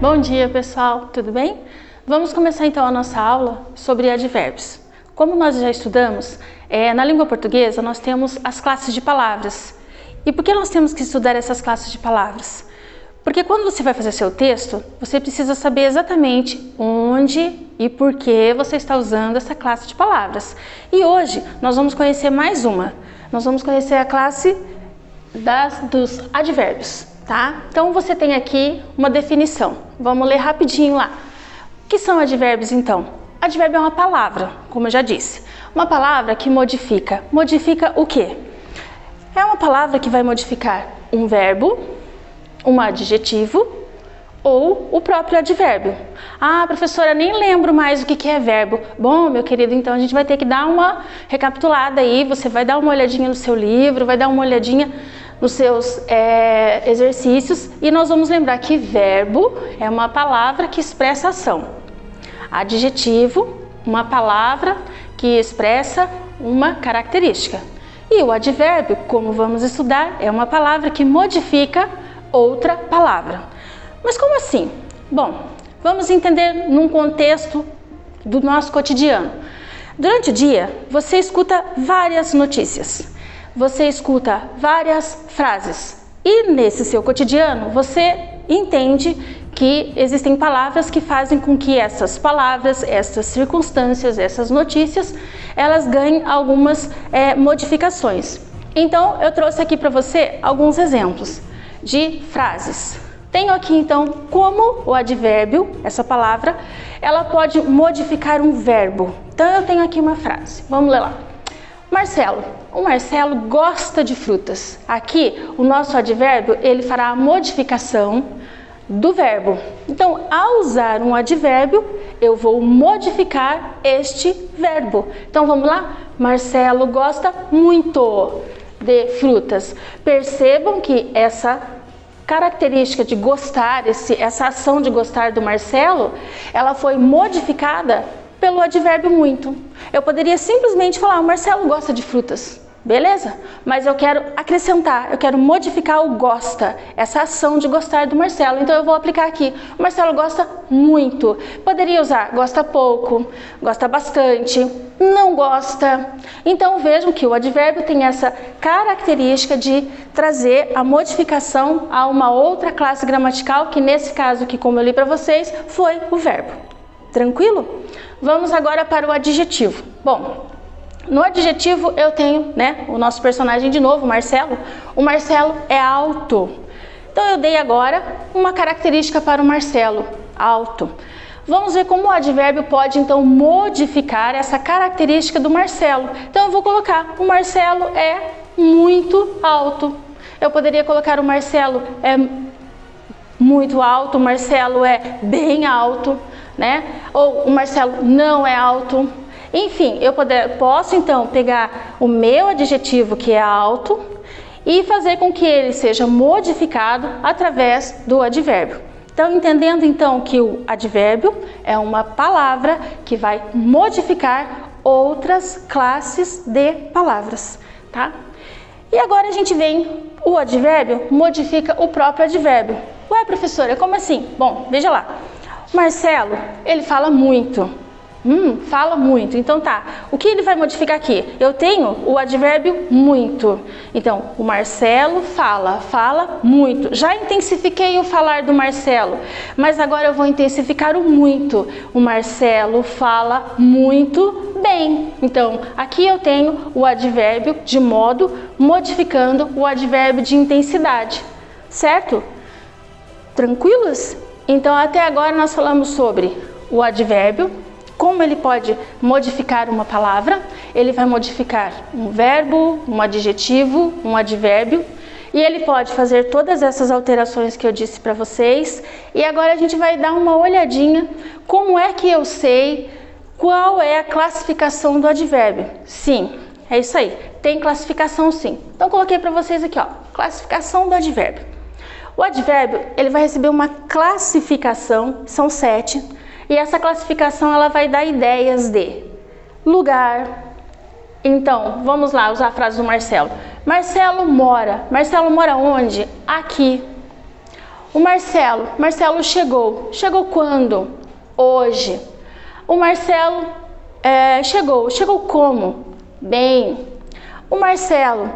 Bom dia, pessoal, tudo bem? Vamos começar então a nossa aula sobre advérbios. Como nós já estudamos, na língua portuguesa nós temos as classes de palavras. E por que nós temos que estudar essas classes de palavras? Porque quando você vai fazer seu texto, você precisa saber exatamente onde e por que você está usando essa classe de palavras. E hoje nós vamos conhecer mais uma. Nós vamos conhecer a classe dos advérbios, tá? Então você tem aqui uma definição. Vamos ler rapidinho lá. O que são advérbios então? Advérbio é uma palavra, como eu já disse. Uma palavra que modifica. Modifica o quê? É uma palavra que vai modificar um verbo, um adjetivo ou o próprio advérbio. Ah, professora, nem lembro mais o que é verbo. Bom, meu querido, então a gente vai ter que dar uma recapitulada aí. Você vai dar uma olhadinha no seu livro, vai dar uma olhadinha nos seus exercícios e nós vamos lembrar que verbo é uma palavra que expressa ação. Adjetivo, uma palavra que expressa uma característica. E o advérbio, como vamos estudar, é uma palavra que modifica outra palavra. Mas como assim? Bom, vamos entender num contexto do nosso cotidiano. Durante o dia, você escuta várias notícias. Você escuta várias frases e nesse seu cotidiano você entende que existem palavras que fazem com que essas palavras, essas circunstâncias, essas notícias, elas ganhem algumas modificações. Então eu trouxe aqui para você alguns exemplos de frases. Tenho aqui então como o advérbio, essa palavra, ela pode modificar um verbo. Então eu tenho aqui uma frase, vamos ler lá. Marcelo. O Marcelo gosta de frutas. Aqui, o nosso advérbio, ele fará a modificação do verbo. Então, ao usar um advérbio, eu vou modificar este verbo. Então, vamos lá? Marcelo gosta muito de frutas. Percebam que essa característica de gostar, essa ação de gostar do Marcelo, ela foi modificada pelo advérbio muito. Eu poderia simplesmente falar, o Marcelo gosta de frutas, beleza? Mas eu quero acrescentar, eu quero modificar o gosta, essa ação de gostar do Marcelo. Então eu vou aplicar aqui, o Marcelo gosta muito. Poderia usar gosta pouco, gosta bastante, não gosta. Então vejam que o advérbio tem essa característica de trazer a modificação a uma outra classe gramatical, que nesse caso aqui, como eu li para vocês, foi o verbo. Tranquilo? Vamos agora para o adjetivo. Bom, no adjetivo eu tenho, o nosso personagem de novo, o Marcelo. O Marcelo é alto. Então eu dei agora uma característica para o Marcelo, alto. Vamos ver como o advérbio pode então modificar essa característica do Marcelo. Então eu vou colocar, o Marcelo é muito alto. Eu poderia colocar o Marcelo é muito alto, o Marcelo é bem alto, ou o Marcelo não é alto. Enfim, eu posso então pegar o meu adjetivo, que é alto, e fazer com que ele seja modificado através do advérbio. Então, entendendo então que o advérbio é uma palavra que vai modificar outras classes de palavras, tá? E agora a gente vem, o advérbio modifica o próprio advérbio. Ué, professora, como assim? Bom, veja lá. Marcelo, ele fala muito. Fala muito. Então tá, o que ele vai modificar aqui? Eu tenho o advérbio muito. Então, o Marcelo fala muito. Já intensifiquei o falar do Marcelo, mas agora eu vou intensificar o muito. O Marcelo fala muito bem. Então, aqui eu tenho o advérbio de modo modificando o advérbio de intensidade. Certo? Tranquilos? Então, até agora nós falamos sobre o advérbio, como ele pode modificar uma palavra. Ele vai modificar um verbo, um adjetivo, um advérbio, e ele pode fazer todas essas alterações que eu disse para vocês. E agora a gente vai dar uma olhadinha como é que eu sei qual é a classificação do advérbio. Sim, é isso aí, tem classificação sim. Então coloquei para vocês aqui, ó, classificação do advérbio. O advérbio, ele vai receber uma classificação, são 7, e essa classificação ela vai dar ideias de lugar. Então, vamos lá usar a frase do Marcelo. Marcelo mora onde? Aqui. O Marcelo chegou. Chegou quando? Hoje. O Marcelo chegou como? Bem. O Marcelo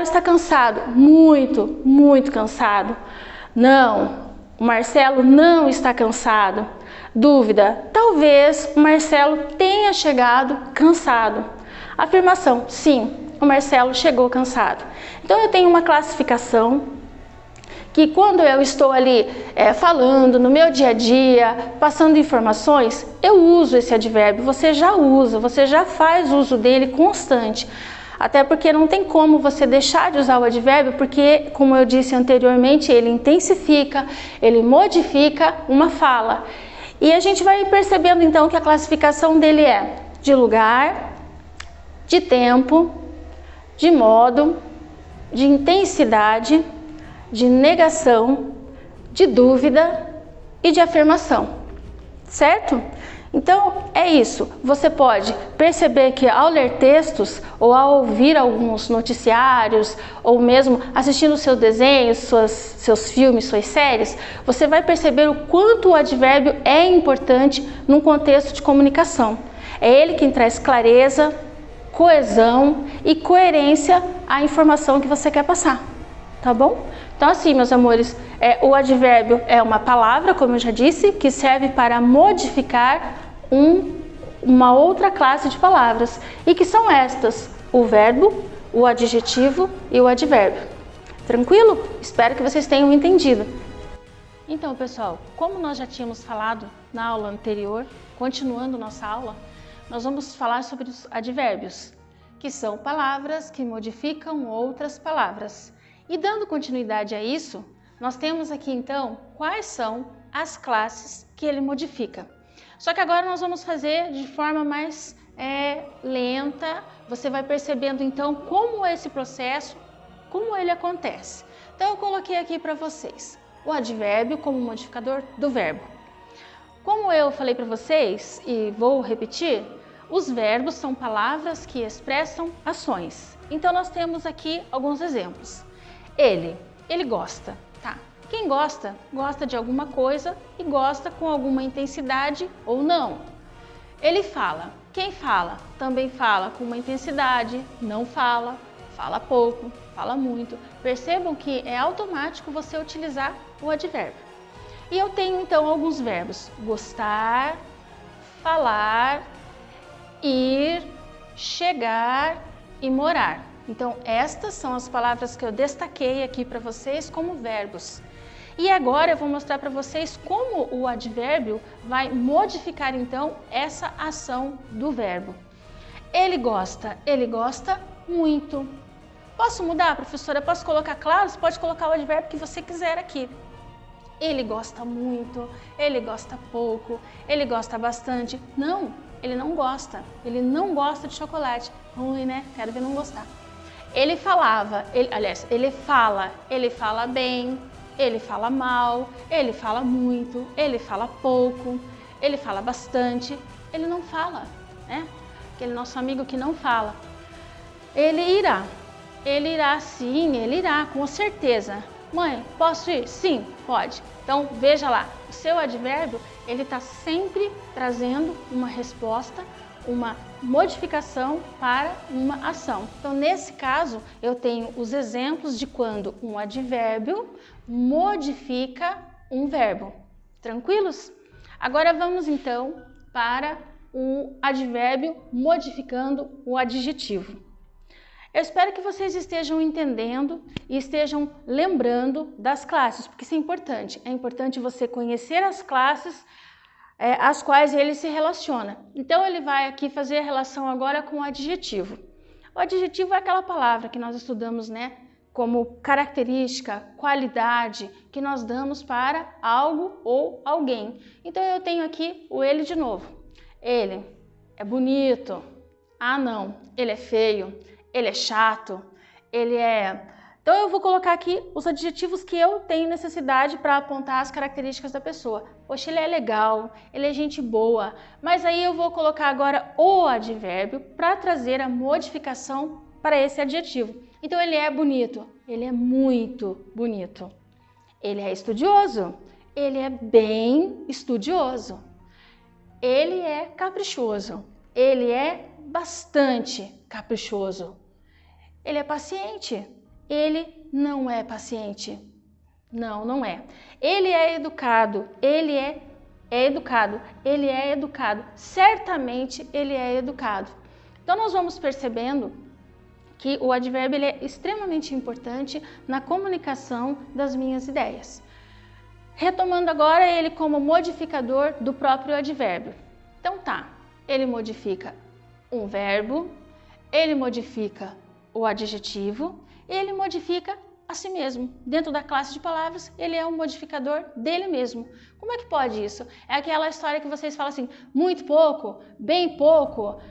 está cansado. Muito, muito cansado. Não, o Marcelo não está cansado. Dúvida, talvez o Marcelo tenha chegado cansado. Afirmação, sim, o Marcelo chegou cansado. Então eu tenho uma classificação que quando eu estou ali falando no meu dia a dia, passando informações, eu uso esse advérbio, você já usa, você já faz uso dele constante. Até porque não tem como você deixar de usar o advérbio, porque, como eu disse anteriormente, ele intensifica, ele modifica uma fala. E a gente vai percebendo então que a classificação dele é de lugar, de tempo, de modo, de intensidade, de negação, de dúvida e de afirmação, certo? Então é isso, você pode perceber que ao ler textos ou ao ouvir alguns noticiários ou mesmo assistindo seus desenhos, seus filmes, suas séries, você vai perceber o quanto o advérbio é importante num contexto de comunicação. É ele quem traz clareza, coesão e coerência à informação que você quer passar, tá bom? Então assim, meus amores, o advérbio é uma palavra, como eu já disse, que serve para modificar uma outra classe de palavras. E que são estas? O verbo, o adjetivo e o advérbio. Tranquilo? Espero que vocês tenham entendido. Então, pessoal, como nós já tínhamos falado na aula anterior, continuando nossa aula, nós vamos falar sobre os advérbios, que são palavras que modificam outras palavras. E dando continuidade a isso, nós temos aqui então quais são as classes que ele modifica. Só que agora nós vamos fazer de forma mais lenta, você vai percebendo então como esse processo, como ele acontece. Então eu coloquei aqui para vocês o advérbio como modificador do verbo. Como eu falei para vocês e vou repetir, os verbos são palavras que expressam ações. Então nós temos aqui alguns exemplos. Ele gosta, tá? Quem gosta, gosta de alguma coisa e gosta com alguma intensidade ou não. Ele fala. Quem fala, também fala com uma intensidade, não fala, fala pouco, fala muito. Percebam que é automático você utilizar o advérbio. E eu tenho então alguns verbos: gostar, falar, ir, chegar e morar. Então estas são as palavras que eu destaquei aqui para vocês como verbos. E agora eu vou mostrar para vocês como o advérbio vai modificar então essa ação do verbo. Ele gosta muito. Posso mudar, professora? Posso colocar claro? Você pode colocar o advérbio que você quiser aqui. Ele gosta muito, ele gosta pouco, ele gosta bastante. Não, ele não gosta. Ele não gosta de chocolate. Ruim, né? Quero ver não gostar. Ele falava, ele fala bem, ele fala mal, ele fala muito, ele fala pouco, ele fala bastante, ele não fala, né? Aquele nosso amigo que não fala. Ele irá sim, ele irá, com certeza. Mãe, posso ir? Sim, pode. Então veja lá, o seu advérbio, ele está sempre trazendo uma resposta, uma modificação para uma ação. Então, nesse caso, eu tenho os exemplos de quando um advérbio modifica um verbo. Tranquilos? Agora vamos então para o advérbio modificando o adjetivo. Eu espero que vocês estejam entendendo e estejam lembrando das classes, porque isso é importante. É importante você conhecer as classes as quais ele se relaciona. Então ele vai aqui fazer a relação agora com o adjetivo. O adjetivo é aquela palavra que nós estudamos, né, como característica, qualidade que nós damos para algo ou alguém. Então eu tenho aqui o ele de novo. Ele é bonito. Ah, não, ele é feio, ele é chato, ele é... Então eu vou colocar aqui os adjetivos que eu tenho necessidade para apontar as características da pessoa. Poxa, ele é legal, ele é gente boa, mas aí eu vou colocar agora o advérbio para trazer a modificação para esse adjetivo. Então ele é bonito, ele é muito bonito. Ele é estudioso. Ele é bem estudioso. Ele é caprichoso. Ele é bastante caprichoso. Ele é paciente. Ele não é paciente. Não, não é. Ele é educado. Ele é educado. Ele é educado. Certamente ele é educado. Então nós vamos percebendo que o advérbio ele é extremamente importante na comunicação das minhas ideias. Retomando agora ele como modificador do próprio advérbio. Então tá, ele modifica um verbo, ele modifica o adjetivo, ele modifica a si mesmo. Dentro da classe de palavras, ele é um modificador dele mesmo. Como é que pode isso? É aquela história que vocês falam assim, muito pouco, bem pouco,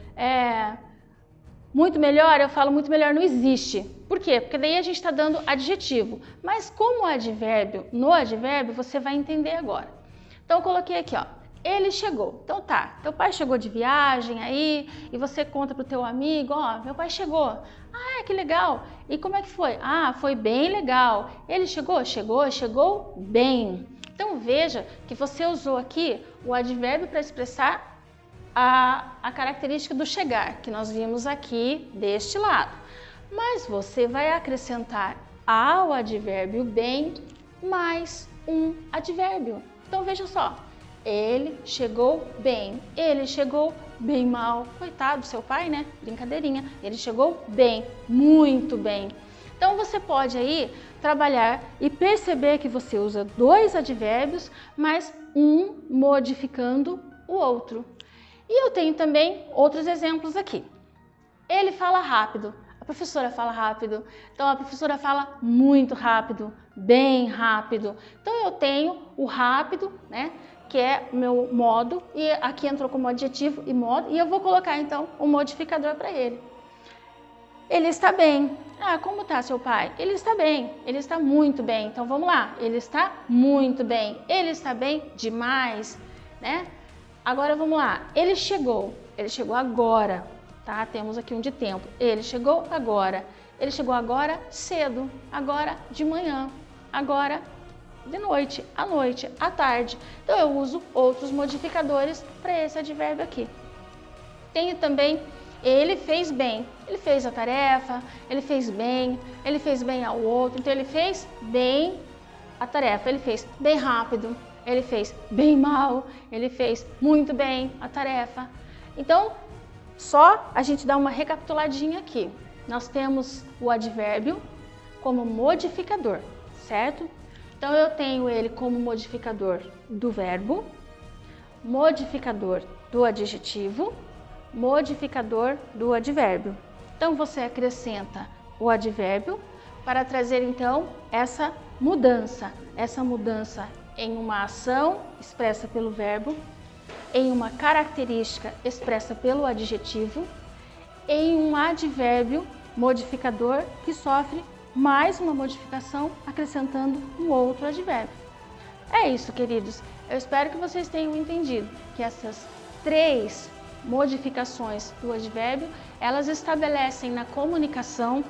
muito melhor, eu falo muito melhor não existe. Por quê? Porque daí a gente está dando adjetivo. Mas como advérbio, no advérbio, você vai entender agora. Então eu coloquei aqui, ó, ele chegou. Então tá, teu pai chegou de viagem aí e você conta pro teu amigo, ó, meu pai chegou. Ah, que legal. E como é que foi? Ah, foi bem legal. Ele chegou? Chegou bem. Então veja que você usou aqui o advérbio para expressar a característica do chegar, que nós vimos aqui deste lado. Mas você vai acrescentar ao advérbio bem mais um advérbio. Então veja só, ele chegou bem, ele chegou bem mal. Coitado do seu pai, né? Brincadeirinha. Ele chegou bem, muito bem. Então você pode aí trabalhar e perceber que você usa dois advérbios, mas um modificando o outro. E eu tenho também outros exemplos aqui. Ele fala rápido, a professora fala rápido, então a professora fala muito rápido, bem rápido. Então eu tenho o rápido, né, que é o meu modo, e aqui entrou como adjetivo e modo, e eu vou colocar então um modificador para ele. Ele está bem. Ah, como está seu pai? Ele está bem, ele está muito bem. Então vamos lá, ele está muito bem, ele está bem demais, né? Agora vamos lá, ele chegou agora, tá? Temos aqui um de tempo. Ele chegou agora cedo, agora de manhã, agora de noite, à noite, à tarde. Então eu uso outros modificadores para esse advérbio aqui. Tenho também, ele fez bem, ele fez a tarefa, ele fez bem ao outro, então ele fez bem a tarefa, ele fez bem rápido. Ele fez bem mal, ele fez muito bem a tarefa. Então, só a gente dá uma recapituladinha aqui. Nós temos o advérbio como modificador, certo? Então, eu tenho ele como modificador do verbo, modificador do adjetivo, modificador do advérbio. Então, você acrescenta o advérbio para trazer, então, essa mudança em uma ação expressa pelo verbo, em uma característica expressa pelo adjetivo, em um advérbio modificador que sofre mais uma modificação acrescentando um outro advérbio. É isso, queridos. Eu espero que vocês tenham entendido que essas três modificações do advérbio, elas estabelecem na comunicação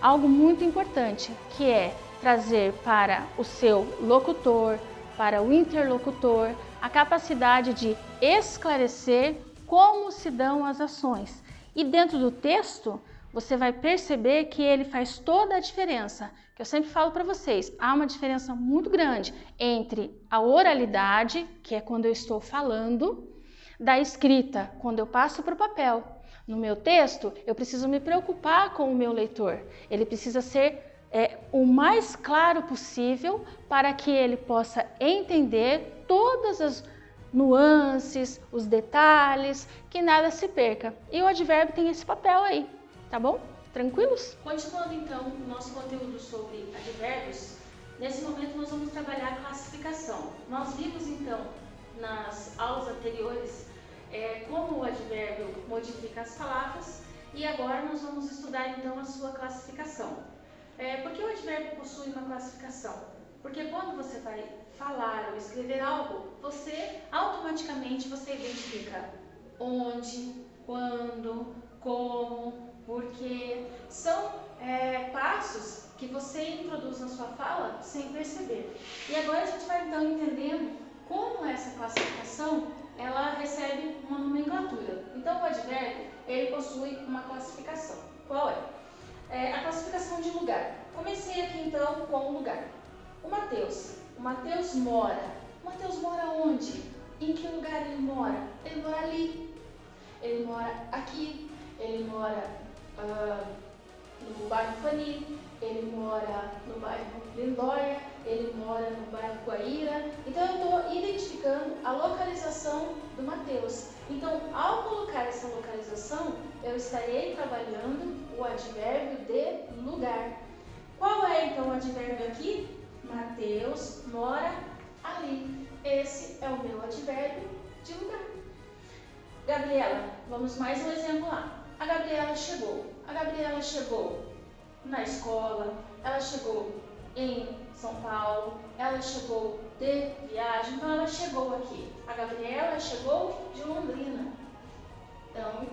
algo muito importante, que é trazer para o seu locutor, para o interlocutor, a capacidade de esclarecer como se dão as ações. E dentro do texto, você vai perceber que ele faz toda a diferença. Que eu sempre falo para vocês, há uma diferença muito grande entre a oralidade, que é quando eu estou falando, da escrita, quando eu passo para o papel. No meu texto, eu preciso me preocupar com o meu leitor. Ele precisa ser o mais claro possível para que ele possa entender todas as nuances, os detalhes, que nada se perca. E o advérbio tem esse papel aí, tá bom? Tranquilos? Continuando então o nosso conteúdo sobre advérbios, nesse momento nós vamos trabalhar a classificação. Nós vimos então nas aulas anteriores como o advérbio modifica as palavras e agora nós vamos estudar então a sua classificação. Por que o advérbio possui uma classificação? Porque quando você vai falar ou escrever algo, você automaticamente identifica onde, quando, como, porque. São passos que você introduz na sua fala sem perceber. E agora a gente vai então entendendo como essa classificação ela recebe uma nomenclatura. Então o advérbio ele possui uma classificação. Qual é? A classificação de lugar. Comecei aqui então com o lugar. O Mateus mora. O Mateus mora onde? Em que lugar ele mora? Ele mora ali. Ele mora aqui. Ele mora no bairro Fani, ele mora no bairro Lindóia, ele mora no bairro Guaíra. Então eu estou identificando a localização do Mateus. Então, ao colocar essa localização, eu estarei trabalhando o advérbio de lugar. Qual é então o advérbio aqui? Mateus mora ali. Esse é o meu advérbio de lugar. Gabriela, vamos mais um exemplo lá. A Gabriela chegou. A Gabriela chegou na escola, ela chegou em São Paulo, ela chegou de viagem, então ela chegou aqui. A Gabriela chegou de Londrina. Então,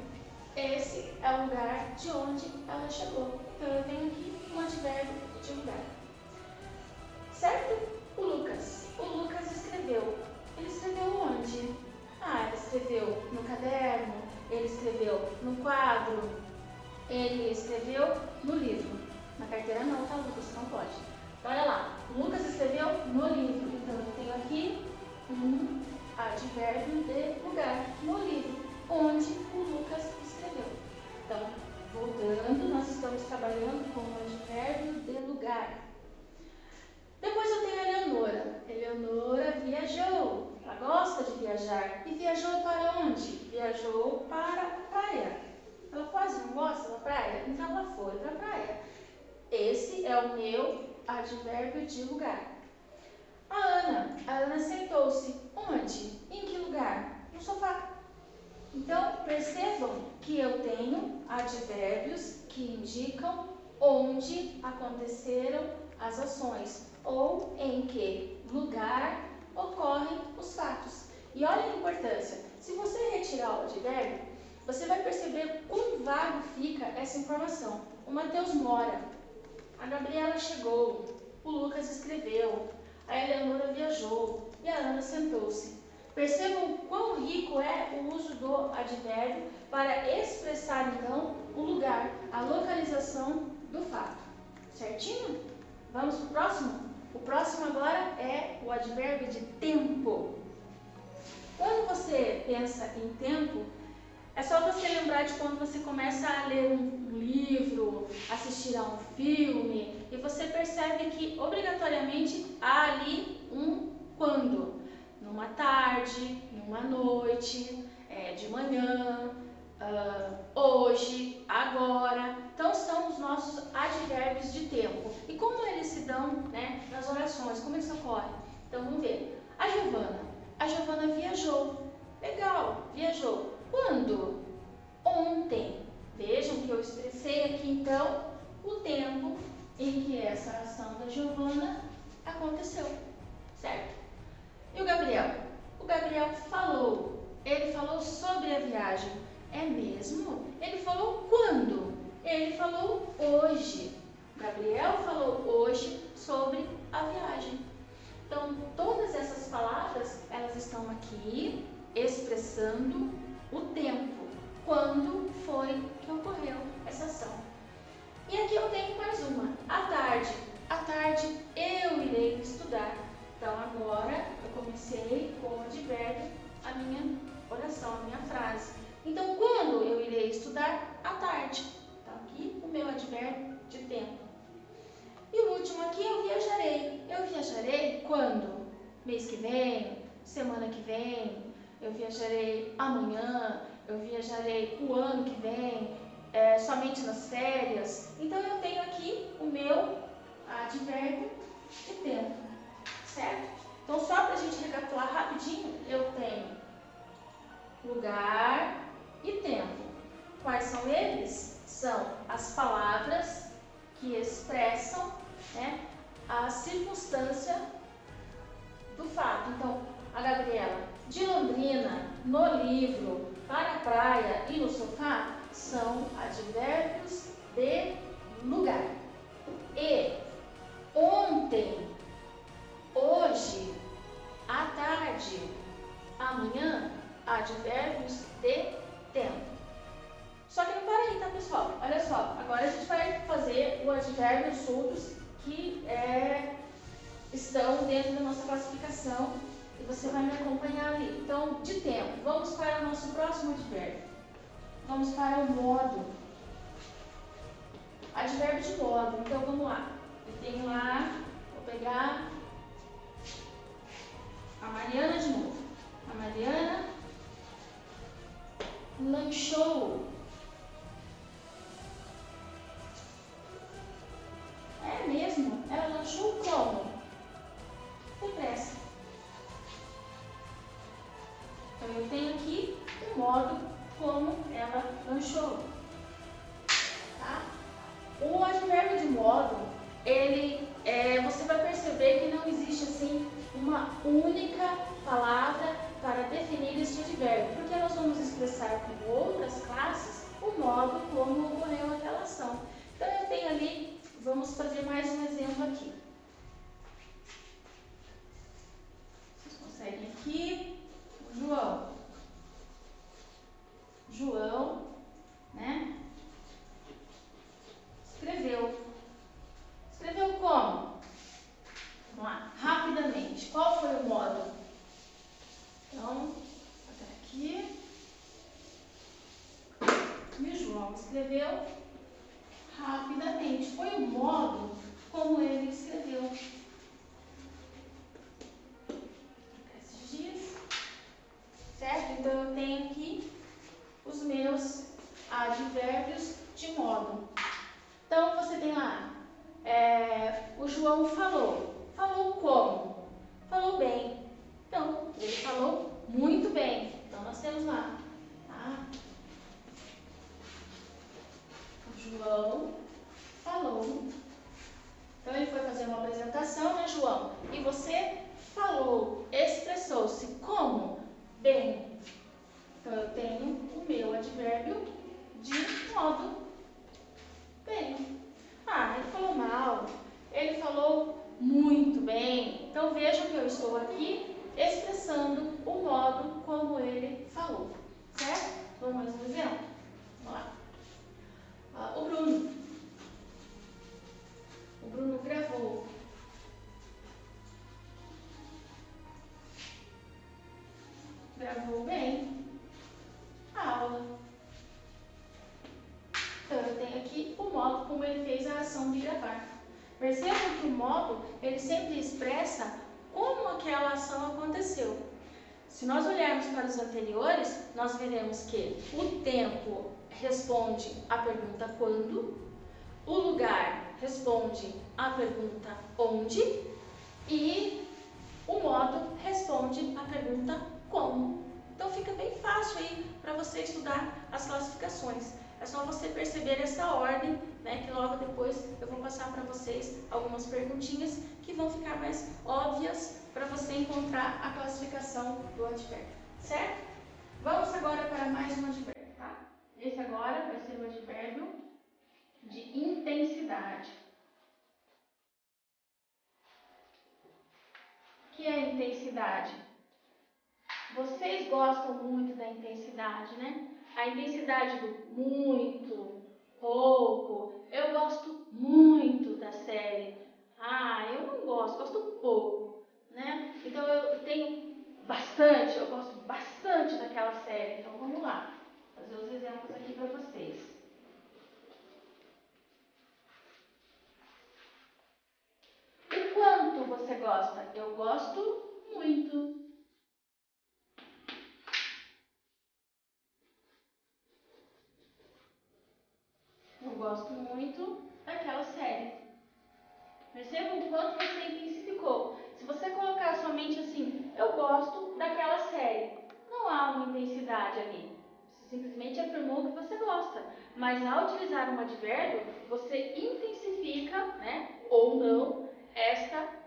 esse é o lugar de onde ela chegou. Então, eu tenho aqui um advérbio de lugar. Certo? O Lucas escreveu. Ele escreveu onde? Ele escreveu no caderno, ele escreveu no quadro, ele escreveu no livro. Na carteira não, tá, Lucas? Não pode. Olha lá, o Lucas escreveu no livro. Então, eu tenho aqui um advérbio de lugar, no livro, onde o Lucas escreveu. Então, voltando, nós estamos trabalhando com o advérbio de lugar. Depois eu tenho a Eleonora. Eleonora viajou. Ela gosta de viajar. E viajou para onde? Viajou para a praia. Ela quase não gosta da praia, então ela foi para a praia. Esse é o meu advérbio de lugar. A Ana sentou-se. Onde? Em que lugar? No sofá. Então, percebam que eu tenho advérbios que indicam onde aconteceram as ações ou em que lugar ocorrem os fatos. E olha a importância. Se você retirar o advérbio, você vai perceber quão vago fica essa informação. O Mateus mora, a Gabriela chegou, o Lucas escreveu, a Eleonora viajou e a Ana sentou-se. Percebam quão rico é o uso do advérbio para expressar então o lugar, a localização do fato. Certinho? Vamos para o próximo? O próximo agora é o advérbio de tempo. Quando você pensa em tempo, é só você lembrar de quando você começa a ler um livro, assistir a um filme, e você percebe que obrigatoriamente há ali um quando. Numa tarde, numa noite, de manhã, hoje, agora. Então são os nossos advérbios de tempo. E como eles se dão, nas orações, como eles ocorrem? Então vamos ver. A Giovana viajou. Legal, viajou. Quando? Ontem. Vejam que eu expressei aqui então o tempo em que essa ação da Giovana aconteceu, certo? E o Gabriel? O Gabriel falou. Ele falou sobre a viagem. É mesmo? Ele falou quando? Ele falou hoje. Gabriel falou hoje sobre a viagem. Então, todas essas palavras, elas estão aqui expressando o tempo. Quando foi que ocorreu essa ação? E aqui eu tenho mais uma. À tarde. À tarde eu irei estudar. Então, agora eu comecei com o advérbio a minha oração, a minha frase. Então, quando eu irei estudar? À tarde. Então, aqui o meu advérbio de tempo. E o último aqui, eu viajarei. Eu viajarei quando? Mês que vem, semana que vem, eu viajarei amanhã, eu viajarei o ano que vem, somente nas férias. Então, eu tenho aqui o meu advérbio de tempo, certo? Então, só para a gente recapitular rapidinho, eu tenho lugar e tempo. Quais são eles? São as palavras que expressam a circunstância do fato. Então, a Gabriela, de Londrina, no livro, para a praia e no sofá, são advérbios de lugar. E advérbios outros que estão dentro da nossa classificação e você vai me acompanhar ali. Então, de tempo, vamos para o nosso próximo advérbio. Vamos para o modo. Advérbio de modo. Então, vamos lá. Eu tenho lá, vou pegar a Mariana de novo. A Mariana lanchou. É mesmo? Ela lanchou como? Depressa. Então, eu tenho aqui o modo como ela lanchou. Tá? O advérbio de modo, você vai perceber que não existe assim uma única palavra para definir este advérbio, porque nós vamos expressar com outras classes o modo como ocorreu aquela ação. Então, eu tenho ali, vamos fazer mais um exemplo aqui. Vocês conseguem aqui? O João. João, né? Escreveu. Escreveu como? Vamos lá, rapidamente. Qual foi o modo? Então, até aqui. E o João escreveu rapidamente. Foi o modo como ele escreveu. Esses dias. Certo? Então, eu tenho aqui os meus advérbios de modo. Então, você tem lá, o João falou. Falou como? Falou bem. Então, ele falou muito bem. Então, nós temos lá, tá? O João falou. Então, ele foi fazer uma apresentação, né, João? E você falou, expressou-se como? Bem. Então, eu tenho o meu advérbio de modo. Bem. Ah, ele falou mal. Ele falou muito bem. Então, vejam que eu estou aqui expressando o modo como ele falou. Certo? Vamos mais um exemplo? Vamos lá. O Bruno. O Bruno gravou. Gravou bem a aula. Então, eu tenho aqui o modo como ele fez a ação de gravar. Percebam que o modo, ele sempre expressa como aquela ação aconteceu. Se nós olharmos para os anteriores, nós veremos que o tempo responde à pergunta quando, o lugar responde à pergunta onde e o modo responde à pergunta como. Então fica bem fácil aí para você estudar as classificações. É só você perceber essa ordem, né, que logo depois eu vou passar para vocês algumas perguntinhas que vão ficar mais óbvias para você encontrar a classificação do advérbio, certo? Vamos agora para mais um advérbio, tá? Esse agora vai ser o advérbio de intensidade. O que é intensidade? Vocês gostam muito da intensidade, né? A intensidade do muito, pouco. Eu gosto muito da série. Ah, eu não gosto, gosto pouco, né? Então eu tenho bastante, eu gosto bastante daquela série. Então vamos lá, fazer os exemplos aqui para vocês. O quanto você gosta? Eu gosto muito. Eu gosto muito daquela série. Perceba o quanto você intensificou. Se você colocar somente assim, eu gosto daquela série, não há uma intensidade ali. Você simplesmente afirmou que você gosta. Mas ao utilizar um advérbio, você intensifica, né, ou não,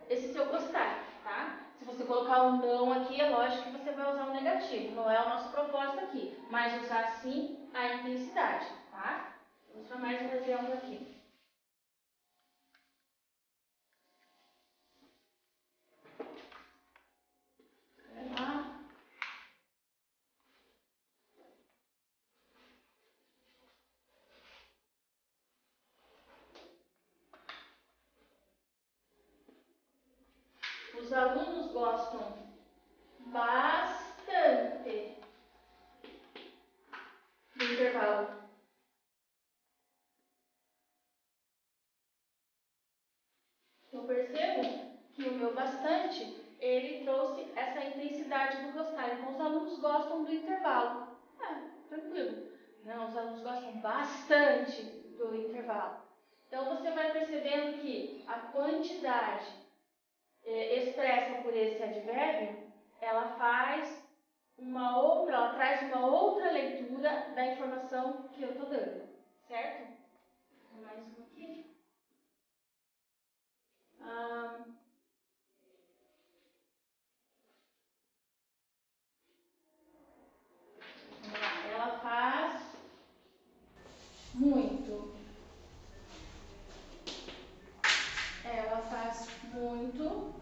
esse seu gostar, tá? Se você colocar um não aqui, é lógico que você vai usar um negativo. Não é o nosso propósito aqui. Mas usar sim a intensidade, tá? Vamos para mais um exemplo aqui. percebo que o meu bastante, ele trouxe essa intensidade do gostar. Então, os alunos gostam do intervalo. Tranquilo. Não, os alunos gostam bastante do intervalo. Então, você vai percebendo que a quantidade expressa por esse advérbio, ela traz uma outra leitura da informação que eu estou dando, certo? Mais uma aqui. Vamos lá. Ela faz muito. Ela faz muito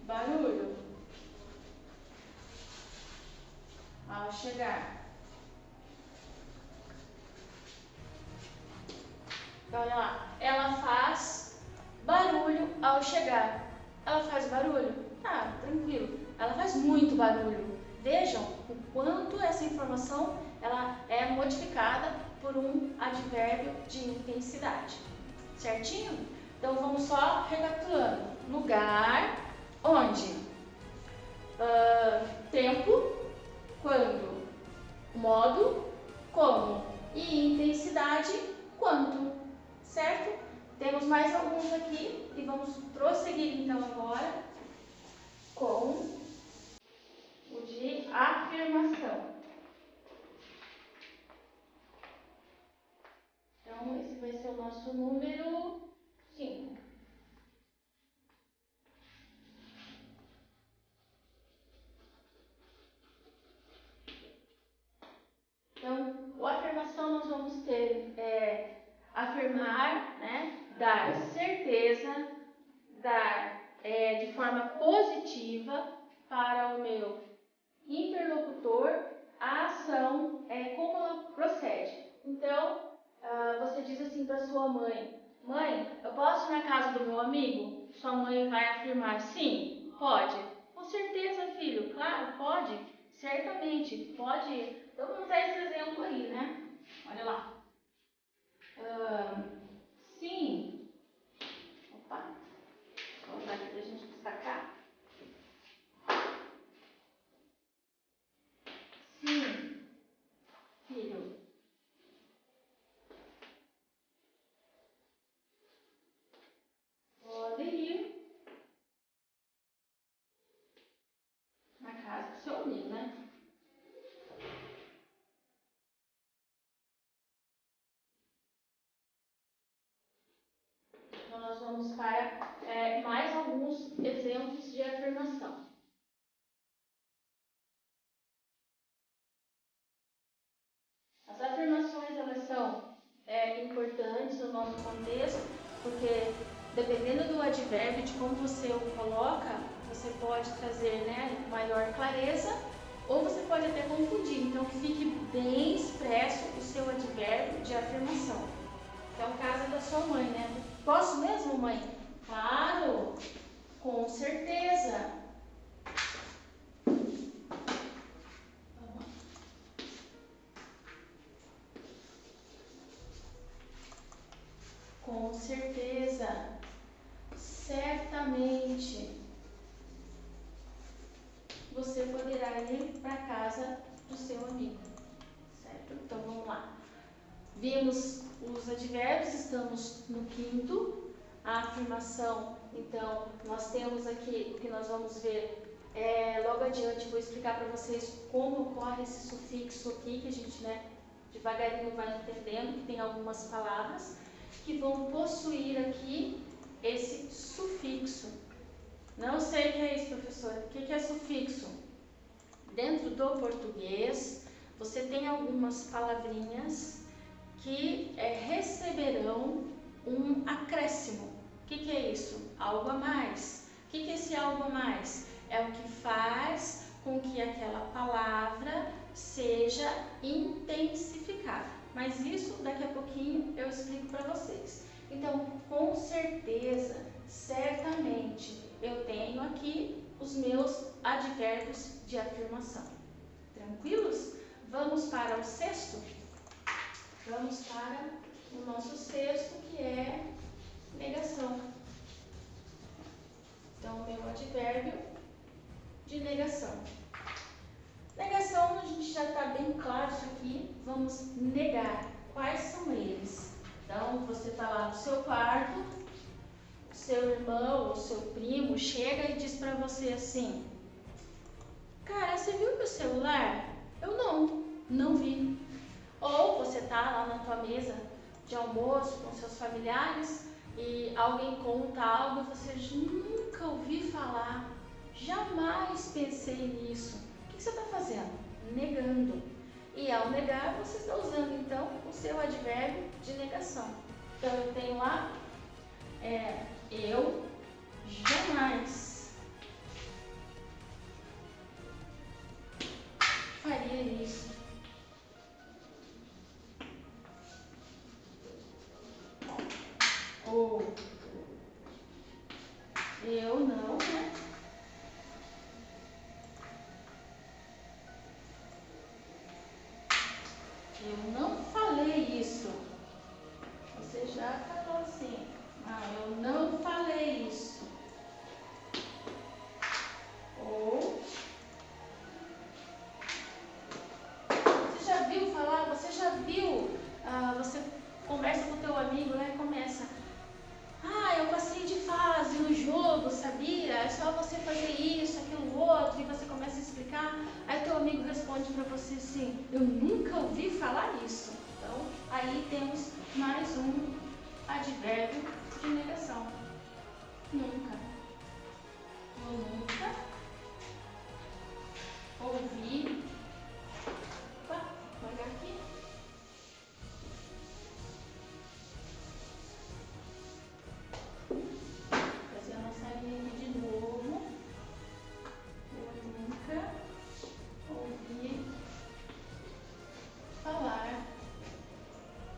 barulho ao chegar. Então, olha lá. Ela faz barulho ao chegar. Ela faz barulho? Tá, tranquilo. Ela faz muito barulho. Vejam o quanto essa informação ela é modificada por um advérbio de intensidade. Certinho? Então, vamos só recapitulando. Lugar, onde? Tempo, quando? Modo, como? E intensidade, quanto? Certo? Temos mais alguns aqui e vamos prosseguir então agora com o de afirmação. Então, esse vai ser o nosso número 5. Então, a afirmação nós vamos ter afirmar, né, dar certeza, dar de forma positiva para o meu interlocutor a ação, como ela procede. Então, você diz assim para sua mãe: mãe, eu posso ir na casa do meu amigo? Sua mãe vai afirmar: sim, pode. Com certeza, filho, claro, pode. Certamente, pode ir. Então, vamos usar esse exemplo aí, né? Olha lá. Sim. Opa. Vou usar aqui para a gente destacar. Sim, filho. Pode ir na casa do seu amigo, né? Então, nós vamos para mais alguns exemplos de afirmação. As afirmações, elas são importantes no nosso contexto, porque dependendo do advérbio, de como você o coloca, você pode trazer, né, maior clareza, ou você pode até confundir. Então, que fique bem expresso o seu advérbio de afirmação. Que é o caso da sua mãe, né? Posso mesmo, mãe? Claro, com certeza. Com certeza. Certamente. Você poderá ir para a casa do seu amigo. Certo? Então vamos lá. Vimos os advérbios, estamos no 5º. A afirmação, então, nós temos aqui o que nós vamos ver logo adiante. Vou explicar para vocês como ocorre esse sufixo aqui, que a gente, né, devagarinho vai entendendo, que tem algumas palavras que vão possuir aqui esse sufixo. Não sei o que é isso, professora. O que é sufixo? Dentro do português, você tem algumas palavrinhas que receberão um acréscimo. O que é isso? Algo a mais. O que é esse algo a mais? É o que faz com que aquela palavra seja intensificada. Mas isso daqui a pouquinho eu explico para vocês. Então, com certeza, certamente, eu tenho aqui os meus advérbios de afirmação. Tranquilos? Vamos para o 6º? Vamos para o nosso 6º, que é negação. meu advérbio de negação. Negação, a gente já está bem claro isso aqui. Vamos negar. Quais são eles? Então, você está lá no seu quarto, seu irmão ou seu primo chega e diz para você assim: cara, você viu meu celular? Eu não vi. Ou você está lá na tua mesa de almoço com seus familiares e alguém conta algo e você nunca ouvi falar, jamais pensei nisso. O que você está fazendo? Negando. E ao negar, você está usando então o seu advérbio de negação. Então eu tenho lá, eu jamais faria isso. Ou eu não, né? Eu não falei isso. Você já falou assim. Não, eu não falei isso. Ou você já viu falar? Você já viu? Você conversa com o teu amigo, né? Começa. Eu passei de fase no jogo, sabia? É só você fazer isso, aquilo, outro, e você começa a explicar. Aí teu amigo responde para você assim: eu nunca ouvi falar isso. Então, aí temos mais um advérbio de negação. Nunca. Eu nunca ouvi. Opa, vou pegar aqui. Fazer a nossa linha aqui de novo. Eu nunca ouvi falar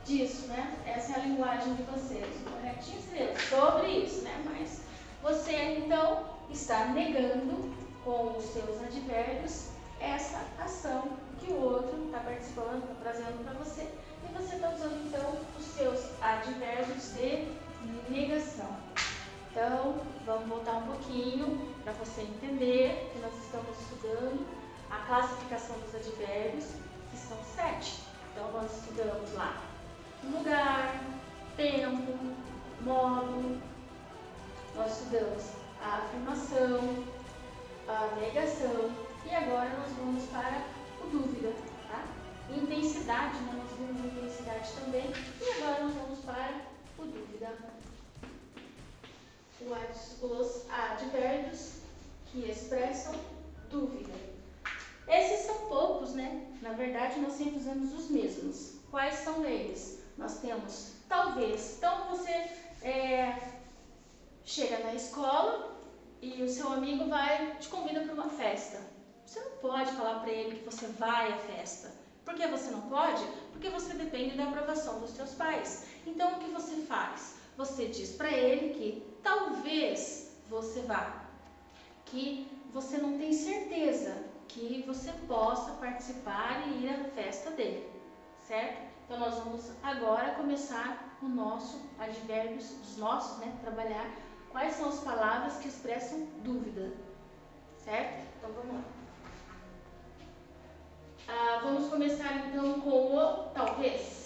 disso, né? Essa é a linguagem de vocês. O corretinho seria sobre isso, né? Mas você então está negando com os seus advérbios essa ação que o outro está participando, está trazendo para você, e você está usando então os seus advérbios de negação. Então, vamos voltar um pouquinho para você entender que nós estamos estudando a classificação dos advérbios, que são 7. Então, nós estudamos lá lugar, tempo, modo, nós estudamos a afirmação, a negação, e agora nós vamos para o dúvida, tá? Intensidade, né? Nós vimos intensidade também, e agora nós vamos para o dúvida. Os advérbios que expressam dúvida. Esses são poucos, né? Na verdade, nós sempre usamos os mesmos. Quais são eles? Nós temos talvez. Então, você chega na escola e o seu amigo te convida para uma festa. Você não pode falar para ele que você vai à festa. Por que você não pode? Porque você depende da aprovação dos seus pais. Então, o que você faz? Você diz para ele que talvez você vá, que você não tem certeza que você possa participar e ir à festa dele, certo? Então nós vamos agora começar o nosso advérbios, os nossos, né? Trabalhar quais são as palavras que expressam dúvida, certo? Então vamos lá. Vamos começar então com o talvez.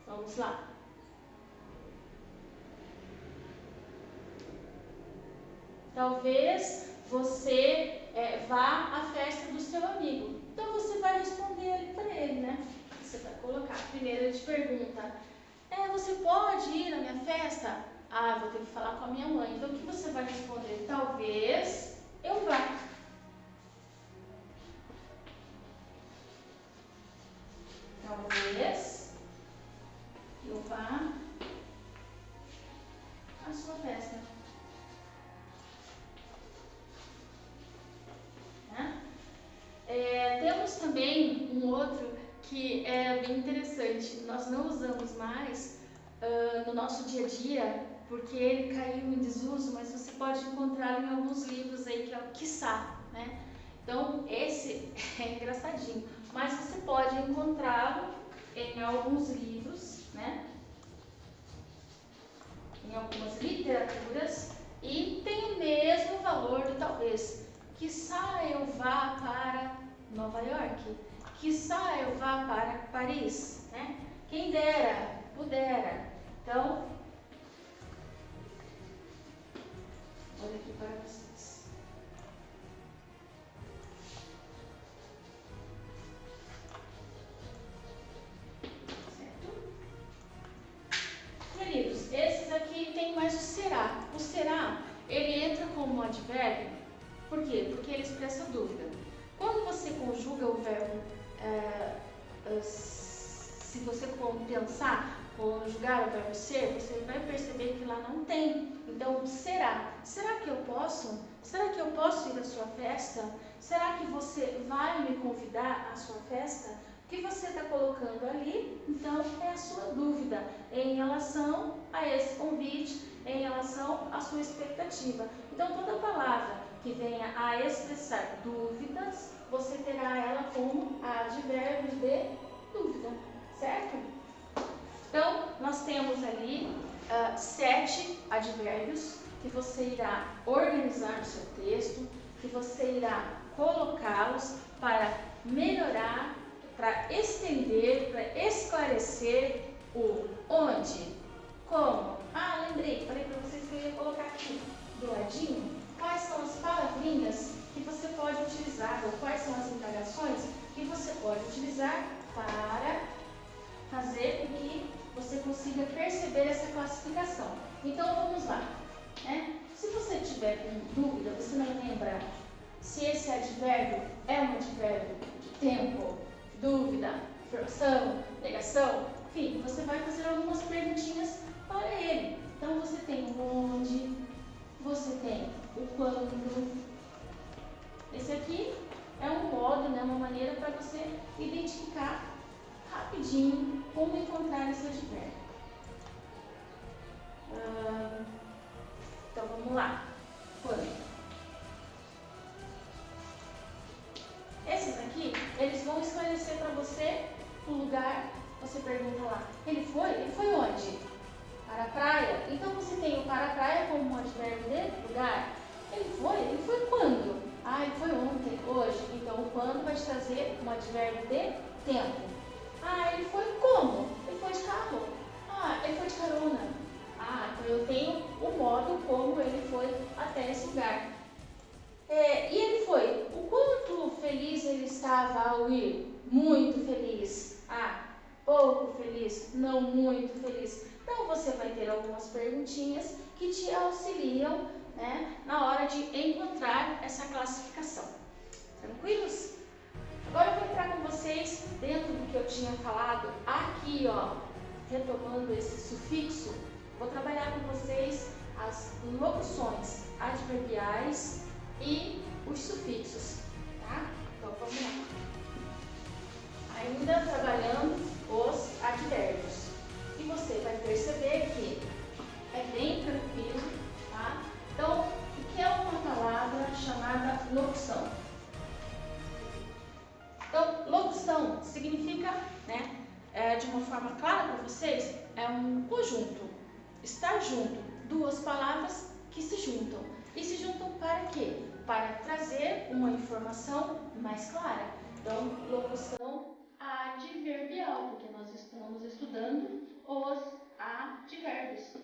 Vamos lá. Talvez você vá à festa do seu amigo. Então você vai responder ali para ele, né? Você vai colocar. Primeiro ele te pergunta: você pode ir à minha festa? Vou ter que falar com a minha mãe. Então o que você vai responder? Talvez eu vá. Talvez eu vá à sua festa. Temos também um outro que é bem interessante. Nós não usamos mais no nosso dia a dia, porque ele caiu em desuso, mas você pode encontrá-lo em alguns livros aí, que é o quiçá, né? Então, esse é engraçadinho, mas você pode encontrá-lo em alguns livros, né? em algumas literaturas e tem o mesmo valor do talvez. Quiçá eu vá para Nova York, quiçá eu vá para Paris, né? Quem dera, pudera. Então, olha aqui para vocês. Certo? Queridos, esses aqui tem mais o será. O será, ele entra como advérbio. Por quê? Porque ele expressa dúvida. Quando você conjuga o verbo, se você pensar, conjugar o verbo ser, você vai perceber que lá não tem. Então, será. Será que eu posso? Será que eu posso ir à sua festa? Será que você vai me convidar à sua festa? O que você está colocando ali, então, é a sua dúvida em relação a esse convite, em relação à sua expectativa. Então, toda palavra que venha a expressar dúvidas, você terá ela como advérbio de dúvida, certo? Então, nós temos ali 7 advérbios que você irá organizar no seu texto, que você irá colocá-los para melhorar, para estender, para esclarecer o onde, como. Lembrei, falei para vocês que eu ia colocar aqui do ladinho quais são as palavrinhas que você pode utilizar, ou quais são as indagações que você pode utilizar para fazer com que você consiga perceber essa classificação. Então, vamos lá. Se você tiver com dúvida, você não lembra se esse advérbio é um advérbio de tempo, dúvida, afirmação, negação, enfim, você vai fazer algumas perguntinhas para ele. Então, você tem o onde, você tem o quando. Esse aqui é um modo, né, uma maneira para você identificar rapidinho como encontrar esse advérbio. Então, vamos lá. Quando. Esses aqui, eles vão esclarecer para você o lugar. Você pergunta lá, ele foi? Ele foi onde? Para a praia? Então, você tem o para a praia como um advérbio de lugar. Ele foi quando? Ele foi ontem, hoje. Então, o quando vai te trazer um advérbio de tempo. Ele foi como? Ele foi de carro. Ele foi de carona. Então eu tenho o modo como ele foi até esse lugar. E ele foi. O quanto feliz ele estava ao ir? Muito feliz. Pouco feliz. Não muito feliz. Então você vai ter algumas perguntinhas que te auxiliam, né, na hora de encontrar essa classificação. Tranquilos? Agora eu vou entrar com vocês dentro do que eu tinha falado aqui, retomando esse sufixo. Vou trabalhar com vocês as locuções adverbiais e os sufixos, tá? Então vamos lá. Ainda trabalhando os advérbios. E você vai perceber que é bem tranquilo, tá? Então, o que é uma palavra chamada locução? Então, locução significa, de uma forma clara para vocês, é um conjunto. Estar junto, duas palavras que se juntam. E se juntam para quê? Para trazer uma informação mais clara. Então, locução adverbial, porque nós estamos estudando os advérbios.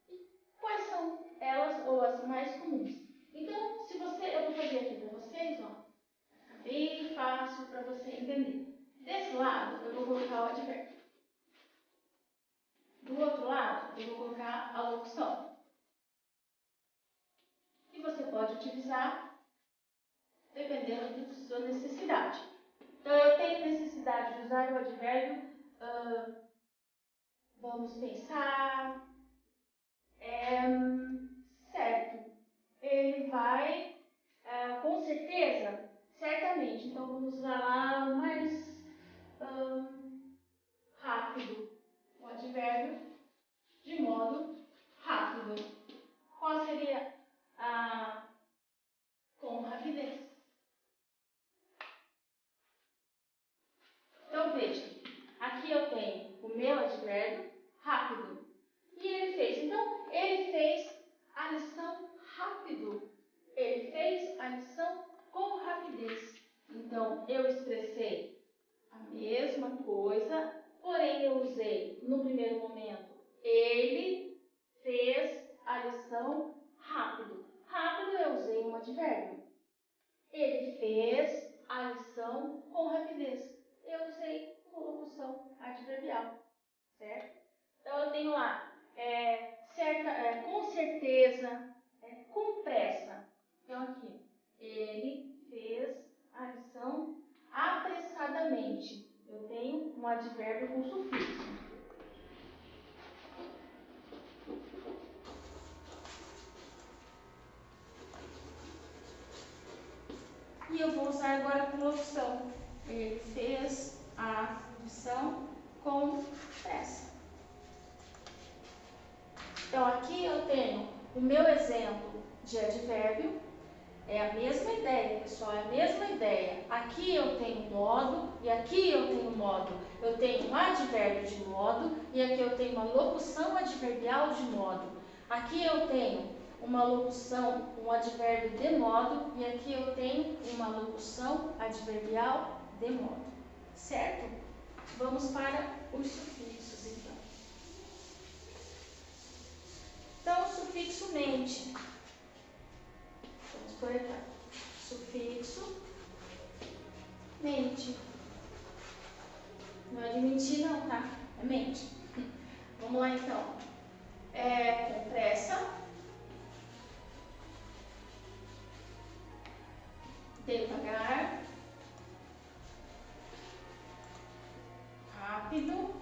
E quais são elas ou as mais comuns? Então, eu vou fazer aqui para vocês, bem fácil para você entender. Desse lado, eu vou colocar o advérbio. Do outro lado, eu vou colocar a locução. E você pode utilizar dependendo da sua necessidade. Então, eu tenho necessidade de usar o advérbio, vamos pensar, certo. Ele vai, com certeza, certamente. Então, vamos usar lá mais rápido. O advérbio de modo rápido. Qual seria com rapidez? Então, veja, aqui eu tenho o meu advérbio rápido. E ele fez. Então, ele eu usei no primeiro momento? Ele fez a lição rápido. Rápido eu usei um advérbio. Ele fez a lição com rapidez. Eu usei uma locução adverbial, certo? Então eu tenho lá com certeza, com pressa. Então aqui, ele fez a lição apressadamente. Eu tenho um advérbio com sufixo. E eu vou usar agora com locução. Ele fez a lição com pressa. Então aqui eu tenho o meu exemplo de advérbio. É a mesma ideia, pessoal, é a mesma ideia. Aqui eu tenho modo e aqui eu tenho modo. Eu tenho um advérbio de modo e aqui eu tenho uma locução adverbial de modo. Aqui eu tenho uma locução, um advérbio de modo e aqui eu tenho uma locução adverbial de modo. Certo? Vamos para os sufixos, então. Então, o sufixo mente. Vamos por aqui. Sufixo mente. Não é de mentir não, tá? É mente. Vamos lá então. Com pressa. Devagar. Rápido.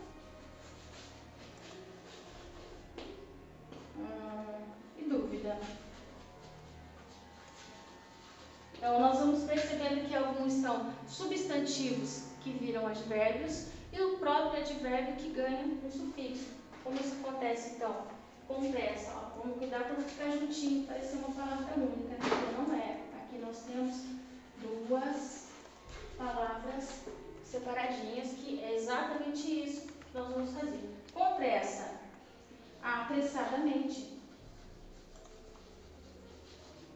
E dúvida. Então, nós vamos percebendo que alguns são substantivos que viram advérbios e o próprio advérbio que ganha um sufixo. Como isso acontece, então? Com pressa. Ó, vamos cuidar para não ficar juntinho, parecer uma palavra única, porque não é. Aqui nós temos duas palavras separadinhas, que é exatamente isso que nós vamos fazer. Com pressa, apressadamente.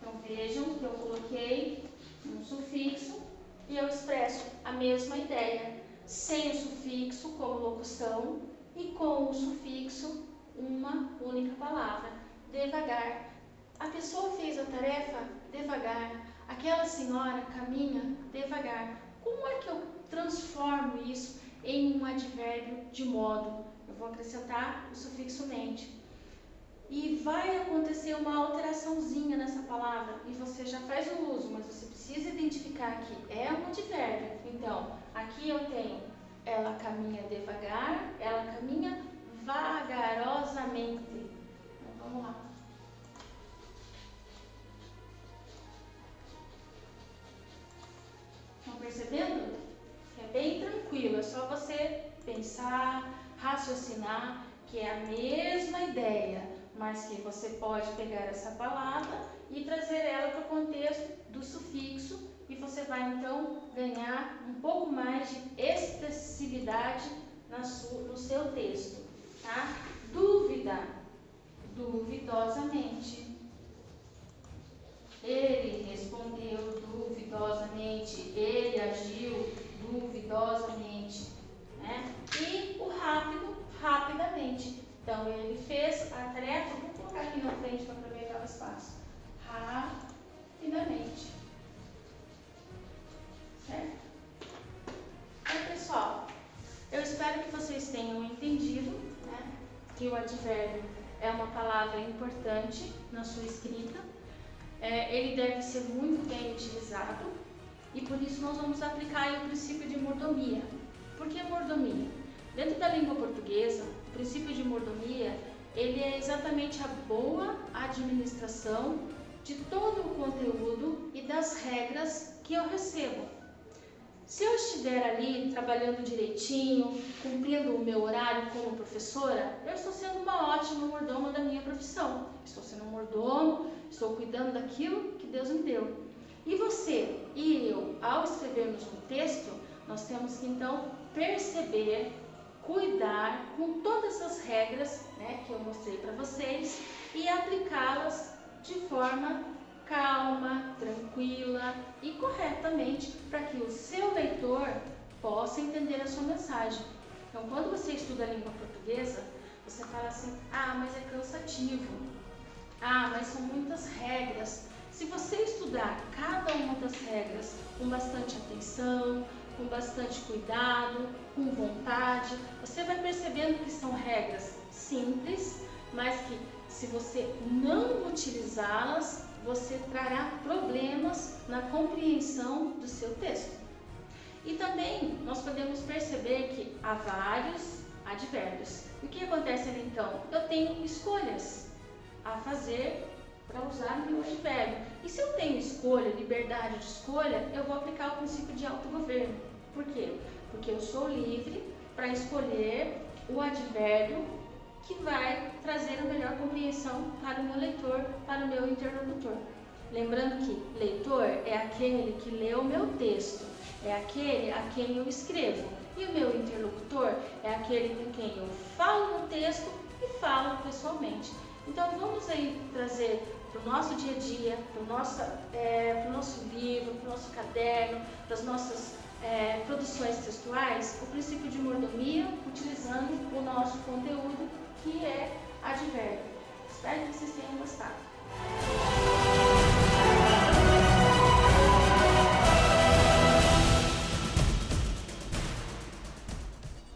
Então vejam que eu coloquei um sufixo e eu expresso a mesma ideia, sem o sufixo como locução e com o sufixo uma única palavra, devagar. A pessoa fez a tarefa devagar, aquela senhora caminha devagar. Como é que eu transformo isso em um advérbio de modo? Eu vou acrescentar o sufixo mente. E vai acontecer uma alteraçãozinha nessa palavra e você já faz o uso, mas você precisa identificar que é um advérbio. Então, aqui eu tenho ela caminha devagar, ela caminha vagarosamente. Então, vamos lá. Estão percebendo? Que é bem tranquilo, é só você pensar, raciocinar, que é a mesma ideia, mas que você pode pegar essa palavra e trazer ela para o contexto do sufixo e você vai então ganhar um pouco mais de expressividade no seu texto, tá? Dúvida, duvidosamente. Ele respondeu duvidosamente, ele agiu duvidosamente, né? E o rápido, rapidamente. Então, ele fez a tarefa, vou colocar aqui na frente para aproveitar o espaço. Rapidamente. Certo? Então, pessoal, eu espero que vocês tenham entendido, né, que o advérbio é uma palavra importante na sua escrita. Ele deve ser muito bem utilizado e por isso nós vamos aplicar aí o princípio de mordomia. Por que mordomia? Dentro da língua portuguesa, o princípio de mordomia, ele é exatamente a boa administração de todo o conteúdo e das regras que eu recebo. Se eu estiver ali trabalhando direitinho, cumprindo o meu horário como professora, eu estou sendo uma ótima mordoma da minha profissão. Estou sendo um mordomo, estou cuidando daquilo que Deus me deu. E você e eu, ao escrevermos um texto, nós temos que então perceber, cuidar com todas as regras, né, que eu mostrei para vocês e aplicá-las de forma calma, tranquila e corretamente para que o seu leitor possa entender a sua mensagem. Então, quando você estuda a língua portuguesa, você fala assim, ah, mas é cansativo, ah, mas são muitas regras. Se você estudar cada uma das regras com bastante atenção, com bastante cuidado, com vontade, você vai percebendo que são regras simples, mas que se você não utilizá-las, você trará problemas na compreensão do seu texto. E também nós podemos perceber que há vários advérbios. E o que acontece ali então? Eu tenho escolhas a fazer para usar o meu advérbio. E se eu tenho escolha, liberdade de escolha, eu vou aplicar o princípio de autogoverno. Por quê? Porque eu sou livre para escolher o advérbio que vai trazer a melhor compreensão para o meu leitor, para o meu interlocutor. Lembrando que leitor é aquele que lê o meu texto, é aquele a quem eu escrevo. E o meu interlocutor é aquele com quem eu falo no texto e falo pessoalmente. Então vamos aí trazer para o nosso dia a dia, para o nosso livro, para o nosso caderno, para as nossas produções textuais, o princípio de mordomia, utilizando o nosso conteúdo, que é advérbio. Espero que vocês tenham gostado.